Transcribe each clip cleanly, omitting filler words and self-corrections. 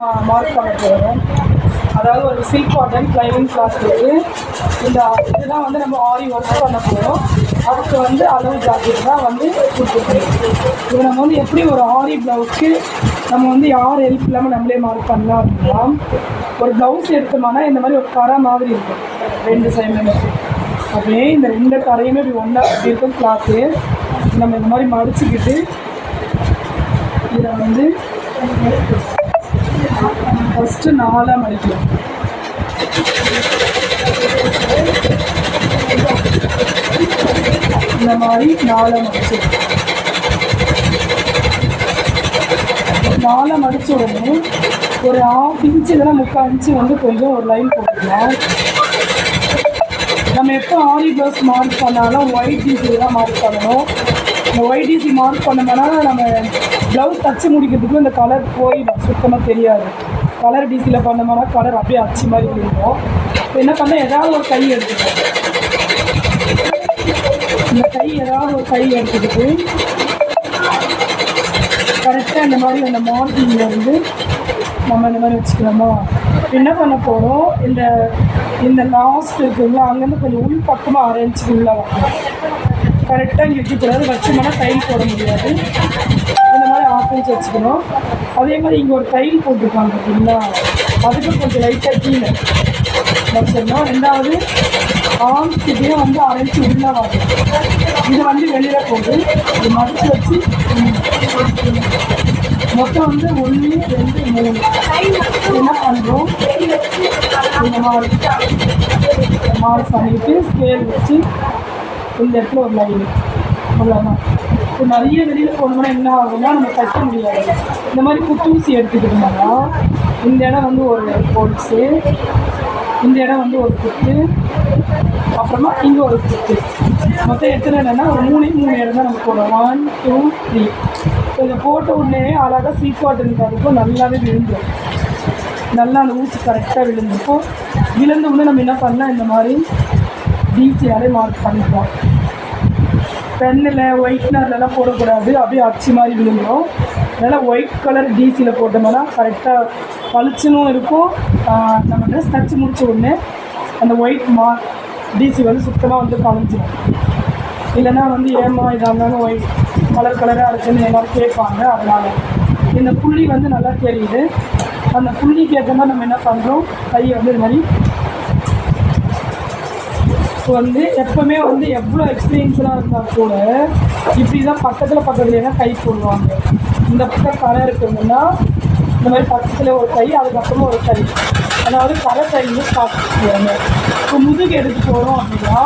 Mark பண்ண போகிறோம். அதாவது ஒரு சில்க் காட்டன் லைனிங் கிளாத்துக்கு இந்த இதுதான் வந்து நம்ம ஆரி ஒர்க் பண்ண போகிறோம். அதுக்கு வந்து அளவு ஜாக்கெட் தான் வந்து கொடுத்துருக்கோம். இது நம்ம வந்து எப்படி ஒரு ஆரி ப்ளவுஸ்க்கு நம்ம வந்து யார் ஹெல்ப் இல்லாமல் நம்மளே மார்க் பண்ணலாம் அப்படின்னா, ஒரு ப்ளவுஸ் எடுத்தோம்னா இந்த மாதிரி ஒரு கரை மாதிரி இருக்கும் ரெண்டு சைடுமே. அப்படியே இந்த ரெண்டு கரையுமே இப்படி ஒன்றா அப்படி இருக்கும் கிளாத்து. நம்ம இந்த மாதிரி மடிச்சுக்கிட்டு இதை வந்து ஃபஸ்ட்டு 4 மடிக்கலாம். இந்த மாதிரி 4 மடிச்சு 4 மடித்த உடனே ஒரு 1/2 இன்ச்சு இல்லைனா 3/4 இன்ச்சு வந்து கொஞ்சம் ஒரு லைன் போட்டுக்கலாம். நம்ம எப்போ ஆரி ப்ளவுஸ் மார்க் பண்ணாலும் ஒயிட் டிசி தான் மார்க் பண்ணணும். இந்த ஒயிட் டிசி மார்க் பண்ணோம்னா நம்ம ப்ளவுஸ் தச்சு முடிக்கிறதுக்கு இந்த கலர் போயிடும், சுத்தமாக தெரியாது. கலர் டிசியில் பண்ணோம்னா கலர் அப்படியே அச்சு மாதிரி இருக்கும். இப்போ என்ன பண்ணால் ஏதாவது ஒரு கை எடுத்துக்கணும். இந்த கை ஏதாவது ஒரு கை எடுத்துக்கிட்டு கரெக்டாக இந்த மாதிரி அந்த மார்க்கிங்லேருந்து நம்ம இந்த மாதிரி வச்சுக்கலாமா. என்ன பண்ண போகிறோம், இந்த லாஸ்ட் இருக்குங்களா அங்கேருந்து கொஞ்சம் உள் பக்கமாக 1/2 இன்ச்சு உள்ளே வரணும். கரெக்டாக இங்கே வைக்கக்கூடாது, வச்சோம்னா டைல் போட முடியாது. இந்த மாதிரி 1/2 இன்ச் வச்சுக்கணும். அதே மாதிரி இங்கே ஒரு டைல் போட்டிருக்காங்க பார்த்தீங்களா, அதுக்கு கொஞ்சம் லைட்டாக கீழே வச்சோம்னா ரெண்டாவது ஆம்ஸ்கிட்டையும் வந்து 1/2 இன்ச்சு உள்ளே வரும். இது வந்து வெளியில் போகுது. இது மடித்து வச்சு மொத்தம் வந்து 1 2 3 என்ன பண்ணுறோம், இந்த மாதிரி பண்ணிட்டு ஸ்கேல் வச்சு இந்த இடத்துல ஒரு லைன் அவ்வளோதான். இப்போ நிறைய வெளியில் போனோம்னா என்ன ஆகும்னா நம்ம தைக்க முடியாது. இந்த மாதிரி குத்தூசி எடுத்துக்கிட்டோம்னா இந்த இடம் வந்து ஒரு ஹோல்ஸு, இந்த இடம் வந்து ஒரு குத்து, அப்புறமா இங்கே ஒரு குத்து. மொத்தம் எத்தனை இடம்னா ஒரு 3 இடம் தான் நம்ம போடுறோம். 1 2 3. ஸோ இதை போட்ட உடனே அழகாக சில்க் காட்டன் அதுக்கும் நல்லாவே விழுந்துடும். நல்லா அந்த ஊசி கரெக்டாக விழுந்துருக்கும். விழுந்த உடனே நம்ம என்ன பண்ணலாம், இந்த மாதிரி டிசியாலே மார்க் பண்ணிக்கலாம். பென்னில் ஒயிட்னர்லாம் போடக்கூடாது, அப்படியே அச்சு மாதிரி விழுந்துடும். அதனால் ஒயிட் கலர் டிசியில் போட்டோம்னா கரெக்டாக பளிச்சுனும் இருக்கும். நம்ம ட்ரெஸ் தச்சு முடிச்ச உடனே அந்த ஒயிட் டிசி வந்து சுத்தமாக வந்து கலைஞ்சிடும். இல்லைன்னா வந்து ஏமா இதாக இருந்தாலும் ஒயிட் கலராக இருக்குதுன்னு எல்லோரும் கேட்பாங்க. அதனால் இந்த புள்ளி வந்து நல்லா தெரியுது. அந்த புள்ளிக்கு ஏற்ற மாதிரி நம்ம என்ன பண்ணுறோம், கையை வந்து இது மாதிரி வந்து எப்போவுமே வந்து எவ்வளோ எக்ஸ்பீரியன்ஸ்லாம் இருந்தால் கூட இப்படி தான் பக்கத்துலேயே தான் கை போடுவாங்க. இந்த பக்கம் கரை இருக்குதுன்னா இந்த மாதிரி பக்கத்தில் ஒரு கை, அதுக்கப்புறமா ஒரு கை, அதாவது கரை கைன்னு பார்த்துக்குவாங்க. இப்போ முதுகு எடுத்து போகிறோம் அப்படின்னா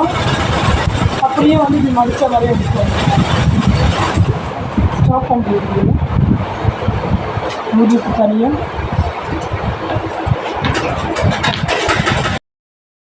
அப்படியே வந்து இப்படி மடித்த மாதிரியே எடுத்துக்கோங்க. ஸ்டாப் பண்ணுறது முதுகு தனியாக